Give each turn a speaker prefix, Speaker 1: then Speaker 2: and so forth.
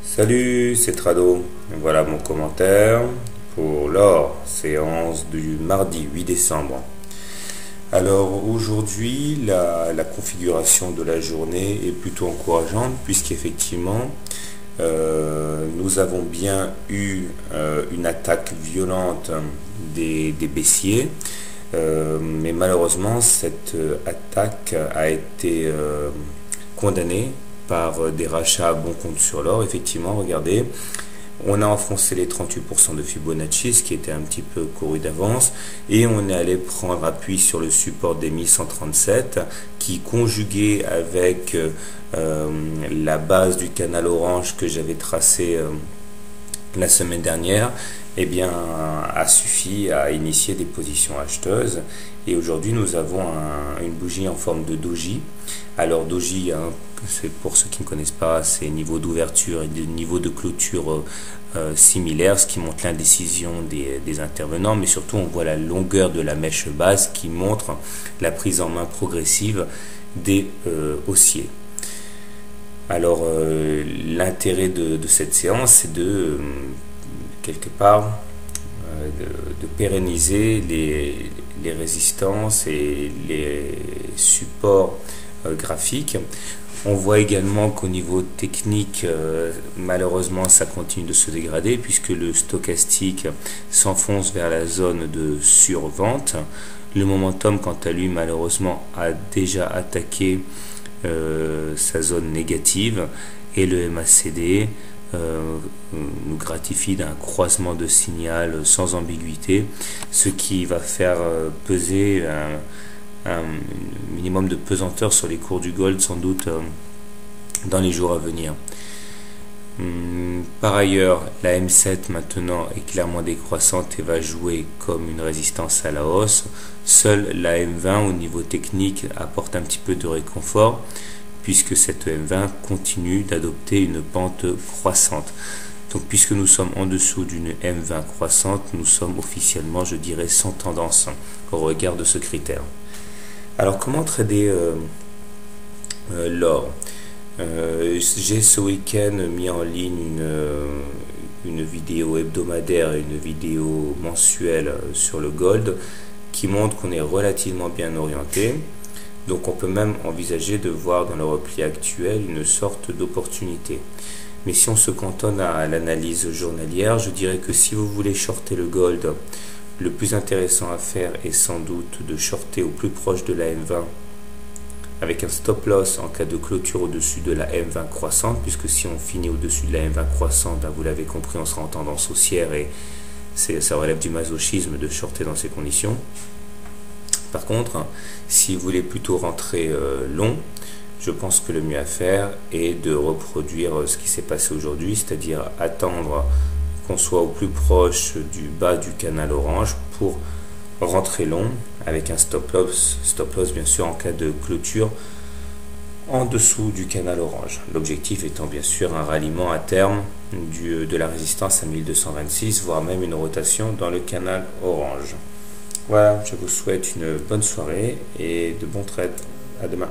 Speaker 1: Salut, c'est Trado. Voilà mon commentaire pour l'or, séance du mardi 8 décembre. Alors aujourd'hui, la configuration de la journée est plutôt encourageante puisqu'effectivement, nous avons bien eu une attaque violente des baissiers. Mais malheureusement, cette attaque a été condamnée par des rachats à bon compte sur l'or. Effectivement, regardez, on a enfoncé les 38% de Fibonacci, ce qui était un petit peu couru d'avance, et on est allé prendre appui sur le support des 1137, qui conjugué avec la base du canal orange que j'avais tracé la semaine dernière, eh bien, a suffi à initier des positions acheteuses. Et aujourd'hui, nous avons une bougie en forme de doji. Alors, doji, c'est pour ceux qui ne connaissent pas, c'est niveau d'ouverture et des niveaux de clôture similaires, ce qui montre l'indécision des intervenants. Mais surtout, on voit la longueur de la mèche basse qui montre la prise en main progressive des haussiers. Alors, l'intérêt de cette séance, c'est de quelque part de pérenniser les résistances et les supports graphiques. On voit également qu'au niveau technique, malheureusement, ça continue de se dégrader puisque le stochastique s'enfonce vers la zone de survente. Le momentum, quant à lui, malheureusement, a déjà attaqué sa zone négative et le MACD nous gratifie d'un croisement de signal sans ambiguïté, ce qui va faire peser un minimum de pesanteur sur les cours du gold sans doute dans les jours à venir. Par ailleurs, la M7 maintenant est clairement décroissante et va jouer comme une résistance à la hausse. Seule la M20 au niveau technique apporte un petit peu de réconfort puisque cette M20 continue d'adopter une pente croissante. Donc puisque nous sommes en dessous d'une M20 croissante, nous sommes officiellement, je dirais, sans tendance au regard de ce critère. Alors comment trader l'or? J'ai ce week-end mis en ligne une vidéo hebdomadaire et une vidéo mensuelle sur le gold qui montre qu'on est relativement bien orienté. Donc on peut même envisager de voir dans le repli actuel une sorte d'opportunité. Mais si on se cantonne à l'analyse journalière, je dirais que si vous voulez shorter le gold, le plus intéressant à faire est sans doute de shorter au plus proche de la M20 avec un stop loss en cas de clôture au-dessus de la M20 croissante, puisque si on finit au-dessus de la M20 croissante, ben vous l'avez compris, on sera en tendance haussière et ça relève du masochisme de shorter dans ces conditions. Par contre, si vous voulez plutôt rentrer long, je pense que le mieux à faire est de reproduire ce qui s'est passé aujourd'hui, c'est-à-dire attendre qu'on soit au plus proche du bas du canal orange pour rentrer long avec un stop loss bien sûr en cas de clôture en dessous du canal orange. L'objectif étant bien sûr un ralliement à terme de la résistance à 1226, voire même une rotation dans le canal orange. Voilà, je vous souhaite une bonne soirée et de bons trades. À demain.